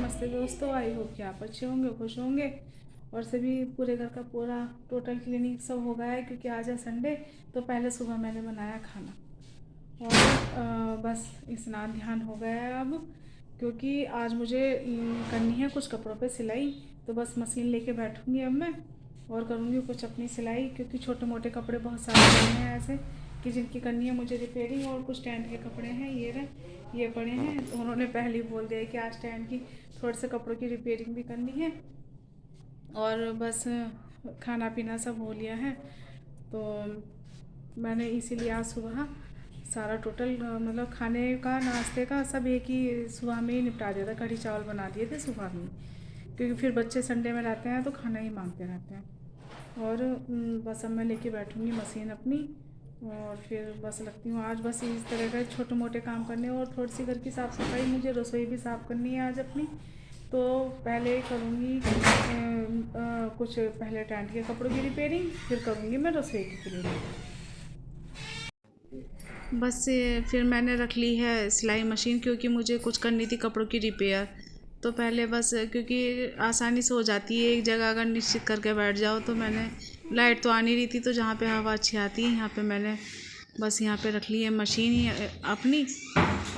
नमस्ते दोस्तों, I hope कि आप अच्छे होंगे, खुश होंगे। और सभी पूरे घर का पूरा टोटल क्लीनिंग सब हो गया है क्योंकि आज है संडे। तो पहले सुबह मैंने बनाया खाना और बस स्नान ध्यान हो गया है अब, क्योंकि आज मुझे करनी है कुछ कपड़ों पे सिलाई। तो बस मशीन लेके बैठूंगी अब मैं और करूँगी कुछ अपनी सिलाई, क्योंकि छोटे मोटे कपड़े बहुत सारे पड़े हैं ऐसे कि जिनकी करनी है मुझे रिपेयरिंग। और कुछ टेंट के कपड़े हैं, ये पड़े हैं। तो उन्होंने पहले ही बोल दिया कि आज टेंट की थोड़े से कपड़ों की रिपेयरिंग भी करनी है। और बस खाना पीना सब हो लिया है। तो मैंने इसीलिए आज सुबह सारा टोटल मतलब खाने का नाश्ते का सब एक ही सुबह में ही निपटा दिया था। कढ़ी चावल बना दिए थे सुबह में, क्योंकि फिर बच्चे संडे में रहते हैं तो खाना ही मांगते रहते हैं। और बस अब मैं लेके बैठूँगी मशीन अपनी और फिर बस लगती हूँ आज बस इस तरह का छोटे मोटे काम करने। और थोड़ी सी घर की साफ़ सफाई, मुझे रसोई भी साफ़ करनी है आज अपनी। तो पहले करूँगी कुछ पहले टेंट के कपड़ों की रिपेयरिंग, फिर करूँगी मैं रसोई की क्लीनिंग। बस फिर मैंने रख ली है सिलाई मशीन, क्योंकि मुझे कुछ करनी थी कपड़ों की रिपेयर। तो पहले बस क्योंकि आसानी से हो जाती है, एक जगह अगर निश्चित करके बैठ जाओ। तो मैंने लाइट तो आ नहीं रही थी, तो जहाँ पे हवा अच्छी आती है यहाँ पे मैंने बस यहाँ पे रख ली है मशीन ही अपनी।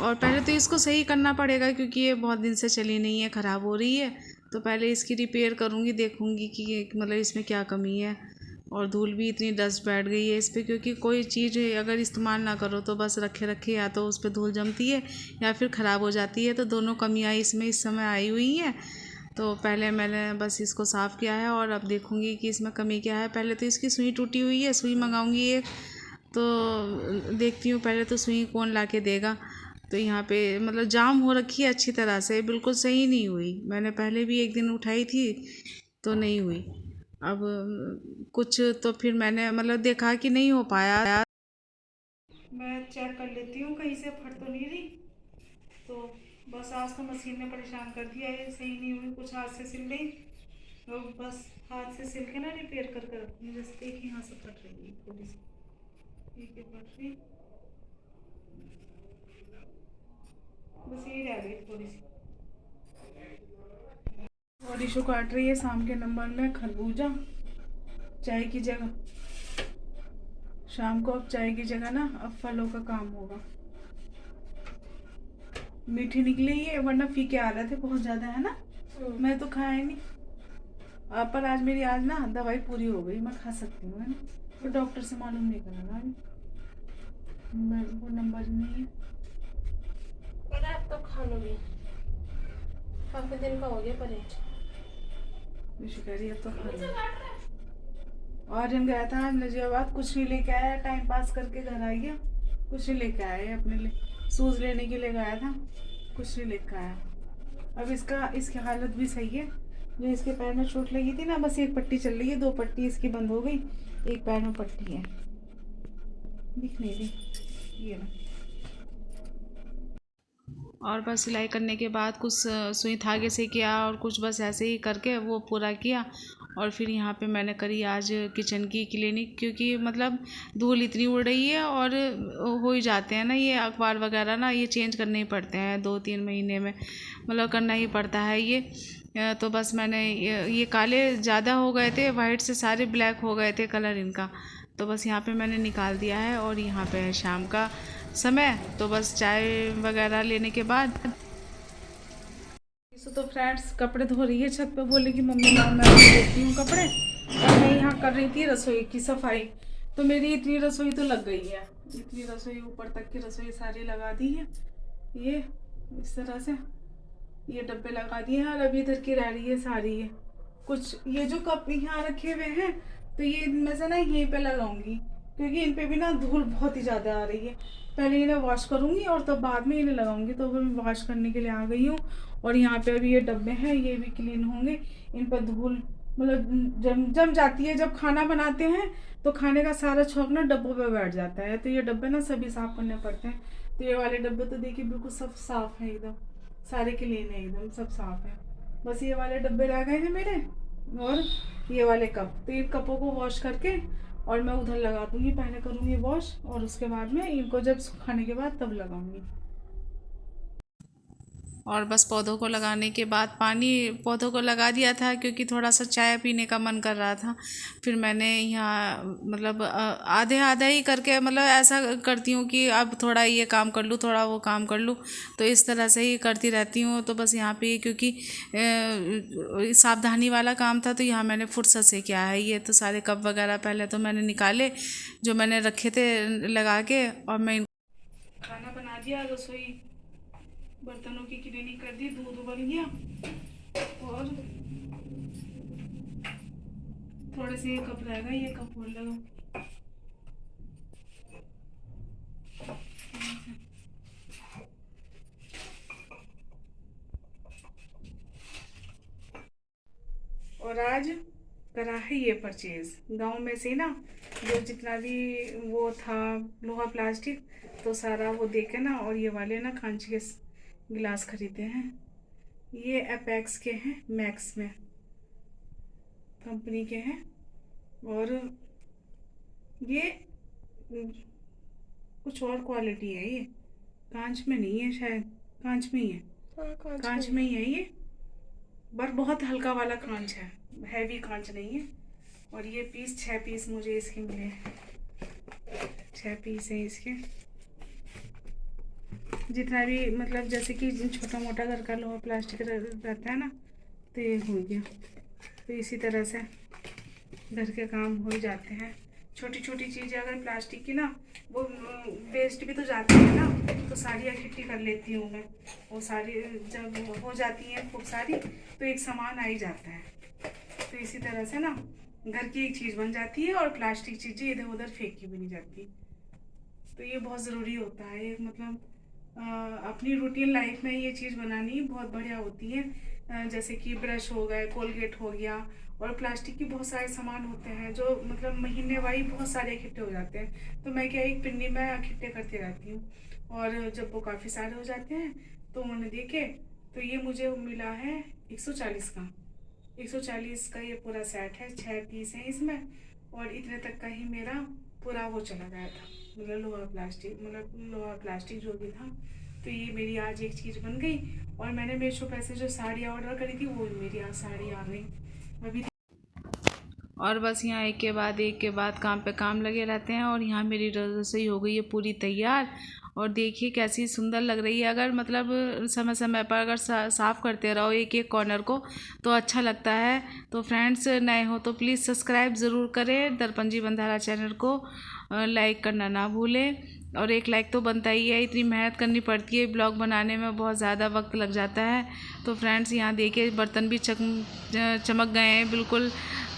और पहले तो इसको सही करना पड़ेगा क्योंकि ये बहुत दिन से चली नहीं है, ख़राब हो रही है। तो पहले इसकी रिपेयर करूँगी, देखूँगी कि मतलब इसमें क्या कमी है। और धूल भी इतनी डस्ट बैठ गई है इस पर, क्योंकि कोई चीज़ अगर इस्तेमाल ना करो तो बस रखे रखे या तो उस पर धूल जमती है या फिर ख़राब हो जाती है। तो दोनों कमियाँ इसमें इस समय आई हुई हैं। तो पहले मैंने बस इसको साफ़ किया है और अब देखूँगी कि इसमें कमी क्या है। पहले तो इसकी सुई टूटी हुई है, सुई मंगाऊँगी एक। तो देखती हूँ पहले तो सुई कौन ला के देगा। तो यहाँ पे मतलब जाम हो रखी है अच्छी तरह से, बिल्कुल सही नहीं हुई। मैंने पहले भी एक दिन उठाई थी तो नहीं हुई। अब कुछ तो फिर मैंने मतलब देखा कि नहीं हो पाया। मैं चेक कर लेती हूँ कहीं से फट तो नहीं रही। तो बस आज तो मशीन ने परेशान कर दिया, ये सही नहीं हुई, कुछ हाथ से सिल गई। तो बस हाथ से सिल के ना रिपेयर कर रखूँगी। जैसे देखिए यहाँ से फट रही है थोड़ी सी, ठीक है फट रही, बस यही रह गई थोड़ी सी। और इशू काट रही है शाम के नंबर में खरबूजा चाय की जगह। शाम को अब चाय की जगह ना अब फलों का काम होगा। मीठी निकली है वरना फीके आ रहे थे बहुत ज्यादा, है ना। मैं तो खाया ही नहीं। पर आज मेरी आज ना दवाई पूरी हो गई, मैं खा सकती हूँ, है ना। तो डॉक्टर से मालूम नहीं करा अभी, वो नंबर नहीं है। पर आप तो खा लोगे, काफी दिन का हो गया परहेज। विशु कह रही है अब तो खा लो। और जन गया था आज नजीबाबाद, कुछ नहीं लेके आया, टाइम पास करके घर आ गया। कुछ नहीं लेके आया अपने लिए, शूज लेने के लिए गया था, कुछ नहीं लेके आया। अब इसकी हालत भी सही है। जो इसके पैर में चोट लगी थी ना, बस एक पट्टी चल रही है, दो पट्टी इसकी बंद हो गई, एक पैर में पट्टी है, दिख नहीं रही ये ना। और बस सिलाई करने के बाद कुछ सुई धागे से किया और कुछ बस ऐसे ही करके वो पूरा किया। और फिर यहाँ पे मैंने करी आज किचन की क्लीनिक, क्योंकि मतलब धूल इतनी उड़ रही है और हो ही जाते हैं ना ये अखबार वगैरह ना, ये चेंज करने ही पड़ते हैं 2-3 महीने में, मतलब करना ही पड़ता है ये। तो बस मैंने ये काले ज़्यादा हो गए थे, वाइट से सारे ब्लैक हो गए थे कलर इनका। तो बस यहाँ पे मैंने निकाल दिया है। और यहाँ पे है शाम का समय, तो बस चाय वगैरह लेने के बाद तो फ्रेंड्स कपड़े धो रही है छत पे, बोले कि मम्मी लाओ मैं धोती हूँ कपड़े। और मैं यहाँ कर रही थी रसोई की सफाई। तो मेरी इतनी रसोई तो लग गई है, इतनी रसोई ऊपर तक की रसोई सारी लगा दी है ये इस तरह से। ये डब्बे लगा दिए हैं और अभी इधर की रह रही है सारी है। कुछ ये जो कप यहाँ रखे हुए हैं तो ये इनमें से ना यहीं पे लगाऊंगी, क्योंकि इन पे भी ना धूल बहुत ही ज़्यादा आ रही है। पहले इन्हें वॉश करूंगी और तब बाद में इन्हें लगाऊंगी। तो अभी मैं वॉश करने के लिए आ गई हूँ। और यहाँ पे अभी ये डब्बे हैं, ये भी क्लीन होंगे। इन पर धूल मतलब जम जाती है, जब खाना बनाते हैं तो खाने का सारा छौंक ना डब्बों पे बैठ जाता है। तो ये डब्बे ना सभी साफ करने पड़ते हैं। तो ये वाले डब्बे तो देखिए बिल्कुल सब साफ है, एकदम सारे क्लीन है, एकदम सब साफ है। बस ये वाले डब्बे रह गए हैं मेरे और ये वाले कप। तो इन कपों को वॉश करके और मैं उधर लगा दूंगी, पहले करूंगी वॉश और उसके बाद में इनको जब सुखाने के बाद तब लगाऊंगी। और बस पौधों को लगाने के बाद पानी पौधों को लगा दिया था, क्योंकि थोड़ा सा चाय पीने का मन कर रहा था। फिर मैंने यहाँ मतलब आधे आधा ही करके, मतलब ऐसा करती हूँ कि अब थोड़ा ये काम कर लूँ, थोड़ा वो काम कर लूँ, तो इस तरह से ही करती रहती हूँ। तो बस यहाँ पे क्योंकि सावधानी वाला काम था, तो यहाँ मैंने फुर्सत से किया है। ये तो सारे कप वगैरह पहले तो मैंने निकाले जो मैंने रखे थे लगा के, और मैं खाना बना दिया, रसोई बर्तनों की क्लीनिंग कर दी, दूध उबल गया, और थोड़े से ये कप रहेगा, ये कप और लगा। और आज करा है ये परचेज गांव में से ना, जो जितना भी वो था लोहा प्लास्टिक, तो सारा वो देके ना, और ये वाले ना कांच के गिलास खरीदे हैं। ये एपेक्स के हैं, मैक्स में कंपनी के हैं, और ये कुछ और क्वालिटी है। ये कांच में नहीं है, शायद कांच में ही है। कांच में ही है ये, पर बहुत हल्का वाला कांच है, हैवी कांच नहीं है। और ये पीस 6 पीस मुझे इसके मिले, 6 पीस हैं इसके। जितना भी मतलब जैसे कि छोटा मोटा घर का लोहा प्लास्टिक रहता है ना, तो ये हो गया। तो इसी तरह से घर के काम हो जाते हैं। छोटी छोटी चीज़ें अगर प्लास्टिक की ना, वो वेस्ट भी तो जाती है ना, तो सारी इकट्ठी कर लेती हूँ मैं। वो सारी जब हो जाती हैं खूब सारी, तो एक सामान आ ही जाता है। तो इसी तरह से ना घर की एक चीज़ बन जाती है, और प्लास्टिक चीज़ें इधर उधर फेंकी भी नहीं जाती। तो ये बहुत ज़रूरी होता है, एक मतलब अपनी रूटीन लाइफ में ये चीज़ बनानी बहुत बढ़िया होती है। जैसे कि ब्रश हो गए, कोलगेट हो गया, और प्लास्टिक के बहुत सारे सामान होते हैं जो मतलब महीने वाई बहुत सारे इकट्ठे हो जाते हैं। तो मैं क्या एक पिन्नी में इकट्ठे करती रहती हूँ, और जब वो काफ़ी सारे हो जाते हैं तो उन्हें देखे, तो ये मुझे मिला है 140 का। 140 का ये पूरा सेट है, 6 पीस हैं इसमें, और इतने तक का ही मेरा पूरा वो चला गया था, मतलब लोहा प्लास्टिक जो भी था। तो ये मेरी आज एक चीज़ बन गई। और मैंने मीशो पे से जो साड़ियाँ ऑर्डर करी थी, वो मेरी आज साड़ी आ गई अभी। और बस यहाँ एक के बाद काम पे काम लगे रहते हैं। और यहाँ मेरी रसोई हो गई है पूरी तैयार, और देखिए कैसी सुंदर लग रही है। अगर मतलब समय समय पर अगर साफ़ करते रहो एक एक कॉर्नर को, तो अच्छा लगता है। तो फ्रेंड्स, नए हो तो प्लीज़ सब्सक्राइब ज़रूर करें, दर्पण जी बंधारा चैनल को लाइक करना ना भूलें। और एक लाइक तो बनता ही है, इतनी मेहनत करनी पड़ती है, ब्लॉग बनाने में बहुत ज़्यादा वक्त लग जाता है। तो फ्रेंड्स, यहाँ देखिए बर्तन भी चमक गए हैं, बिल्कुल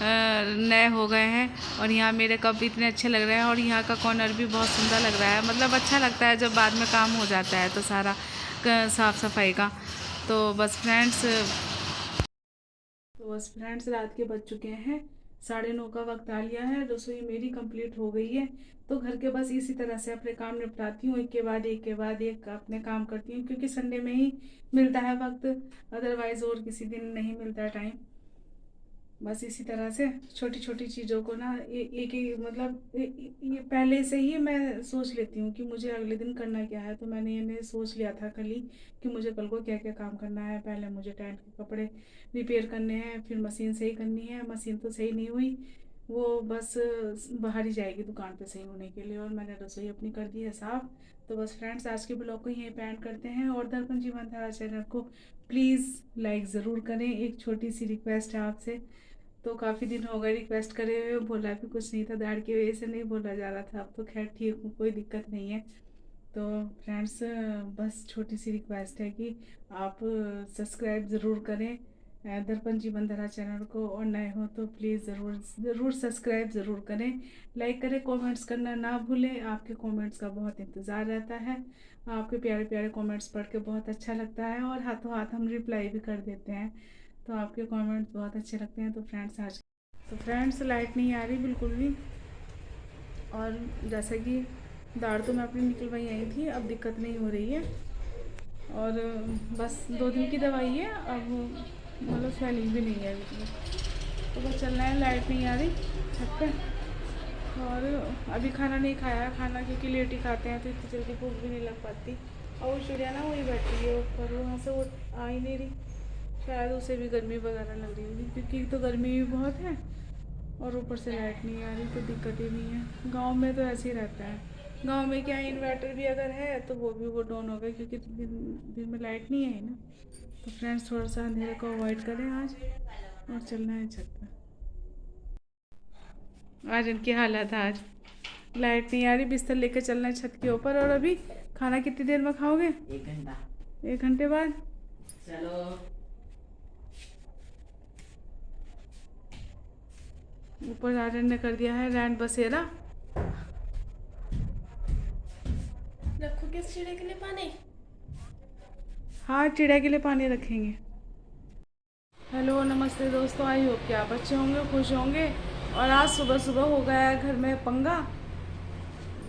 नए हो गए हैं। और यहाँ मेरे कप इतने अच्छे लग रहे हैं, और यहाँ का कॉर्नर भी बहुत सुंदर लग रहा है। मतलब अच्छा लगता है जब बाद में काम हो जाता है तो सारा साफ़ सफाई का। तो बस फ्रेंड्स रात के बज चुके हैं 9:30 का वक्त आ लिया है। रसोई मेरी कंप्लीट हो गई है। तो घर के बस इसी तरह से अपने काम निपटाती हूँ, एक के बाद एक अपने काम करती हूँ, क्योंकि संडे में ही मिलता है वक्त, अदरवाइज़ और किसी दिन नहीं मिलता है टाइम। बस इसी तरह से छोटी छोटी चीज़ों को ना एक मतलब ये पहले से ही मैं सोच लेती हूँ कि मुझे अगले दिन करना क्या है। तो मैंने सोच लिया था कल ही कि मुझे कल को क्या क्या काम करना है। पहले मुझे टेंट के कपड़े रिपेयर करने हैं, फिर मशीन सही करनी है। मशीन तो सही नहीं हुई, वो बस बाहर ही जाएगी दुकान पे सही होने के लिए। और मैंने रसोई अपनी कर दी है साफ़। तो बस फ्रेंड्स, आज के ब्लॉग को यहीं पे एंड करते हैं। और दर्पण जी बंधारा चैनल को प्लीज़ लाइक ज़रूर करें, एक छोटी सी रिक्वेस्ट है आपसे। तो काफ़ी दिन हो गए रिक्वेस्ट करे हुए, बोला भी कुछ नहीं था, दाढ़ की वजह से नहीं बोला जा रहा था। अब तो खैर ठीक हूँ, कोई दिक्कत नहीं है। तो फ्रेंड्स, बस छोटी सी रिक्वेस्ट है कि आप सब्सक्राइब ज़रूर करें दर्पण जी बंधारा चैनल को, और नए हो तो प्लीज़ ज़रूर सब्सक्राइब ज़रूर करें, लाइक करें, कमेंट्स करना ना भूलें। आपके कमेंट्स का बहुत इंतज़ार रहता है, आपके प्यारे प्यारे कमेंट्स पढ़ के बहुत अच्छा लगता है, और हाथों हाथ हम रिप्लाई भी कर देते हैं। तो आपके कमेंट्स बहुत अच्छे लगते हैं। तो फ्रेंड्स लाइट नहीं आ रही बिल्कुल भी, और जैसे कि दाढ़ तो मैं अपनी निकलवाई आई थी, अब दिक्कत नहीं हो रही है। और बस 2 दिन की दवाई है, अब मतलब स्वेलिंग भी नहीं है बिल्कुल। तो बस चलना है, लाइट नहीं आ रही छत पे। और अभी खाना नहीं खाया है, खाना क्योंकि लेट ही खाते हैं, तो इतनी जल्दी भूख भी नहीं लग पाती। और वो चिड़िया ना वही बैठी है ऊपर, वहाँ से वो आ ही नहीं रही। शायद उसे भी गर्मी वगैरह लग रही होगी, क्योंकि तो गर्मी भी बहुत है और ऊपर से लाइट नहीं आ रही, तो दिक्कत ही नहीं है। गांव में तो ऐसे ही रहता है। गांव में क्या इन्वर्टर भी अगर है तो वो भी वो डाउन हो गए, क्योंकि दिन में लाइट नहीं आई ना। तो फ्रेंड्स थोड़ा सा अंधेरे को अवॉइड करें आज, और चलना है छत पर। आज इनकी हालत है, आज लाइट नहीं आ रही, बिस्तर लेकर चलना है छत के ऊपर। और अभी खाना कितनी देर में खाओगे? 1 घंटा। 1 घंटे बाद चलो। ऊपर आर्यन ने कर दिया है रैंड बसेरा। रखो किस चिड़े के लिए पानी? हाँ, चिड़िया के लिए पानी रखेंगे। हेलो नमस्ते दोस्तों, आई होप कि आप अच्छे होंगे, खुश होंगे। और आज सुबह सुबह हो गया है घर में पंगा।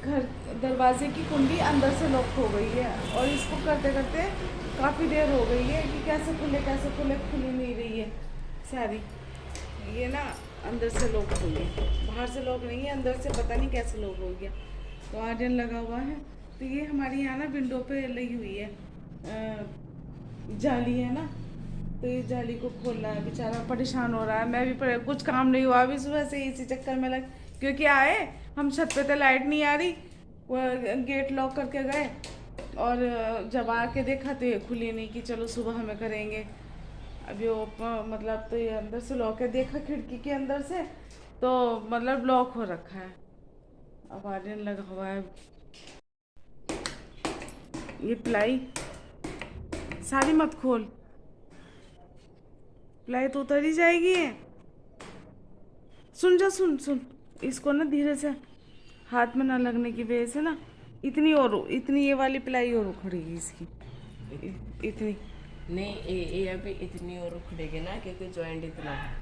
घर दरवाजे की कुंडी अंदर से लॉक हो गई है, और इसको करते करते काफ़ी देर हो गई है कि कैसे खुले खुल ही नहीं रही है सारी। ये ना अंदर से लॉक हो गई, बाहर से लॉक नहीं है, अंदर से पता नहीं कैसे लॉक हो गया। तो आर्यन लगा हुआ है। तो ये हमारी यहाँ ना विंडो पे लगी हुई है जाली है ना, तो ये जाली को खोलना है। बेचारा परेशान हो रहा है। मैं भी कुछ काम नहीं हुआ अभी सुबह से, इसी चक्कर में लग, क्योंकि आए हम छत पे तो लाइट नहीं आ रही, वो गेट लॉक करके गए, और जब आके देखा तो ये खुली नहीं कि चलो सुबह हमें करेंगे। अभी वो मतलब तो ये अंदर से लॉक है, देखा खिड़की के अंदर से तो मतलब लॉक हो रखा है। अब आर्यन लगा हुआ है। ये प्लाई सारी मत खोल, प्लाई तो उतर ही जाएगी है। सुन जा, सुन सुन, इसको ना धीरे से, हाथ में ना लगने की वजह से ना इतनी ये वाली प्लाई और उखड़ेगी इसकी, इतनी। नहीं, ये अभी इतनी और उखड़ेगी ना, क्योंकि जॉइंट इतना है।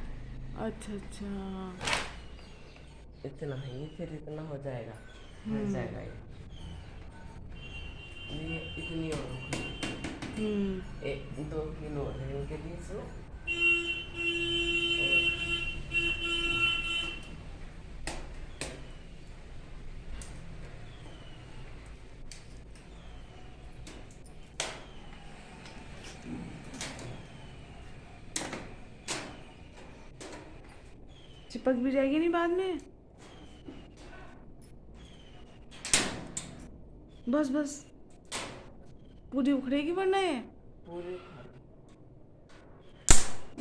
अच्छा अच्छा, इतना है ये, फिर इतना हो जाएगा, मिल जाएगा ये इतनी और उखड़ेगी। 2 किलो है इनके बीच में। चिपक भी जाएगी नहीं बाद में। बस बस, पूरी उखड़ेगी वरना ये। पूरी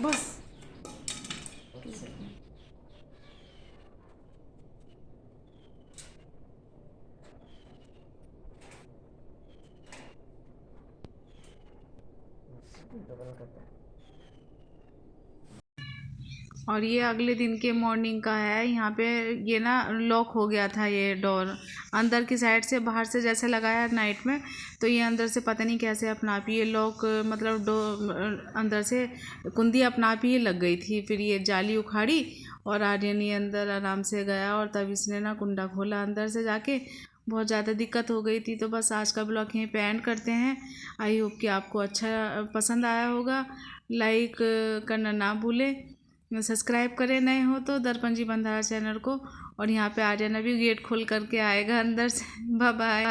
बस डबल करता है। और ये अगले दिन के मॉर्निंग का है। यहाँ पे ये ना लॉक हो गया था ये डोर, अंदर की साइड से, बाहर से जैसे लगाया नाइट में, तो ये अंदर से पता नहीं कैसे अपना आप ये लॉक, मतलब अंदर से कुंडी अपना आप ही लग गई थी। फिर ये जाली उखाड़ी और आर्यन ये अंदर आराम से गया, और तब इसने ना कुंडा खोला अंदर से जाके। बहुत ज़्यादा दिक्कत हो गई थी। तो बस आज का ब्लॉग यहीं पे एंड करते हैं। आई होप कि आपको अच्छा पसंद आया होगा। लाइक करना ना भूलें, सब्सक्राइब करें नए हो तो दर्पण जी बंधारा चैनल को। और यहाँ पे आर्यन अभी गेट खोल करके आएगा अंदर से। Bye bye.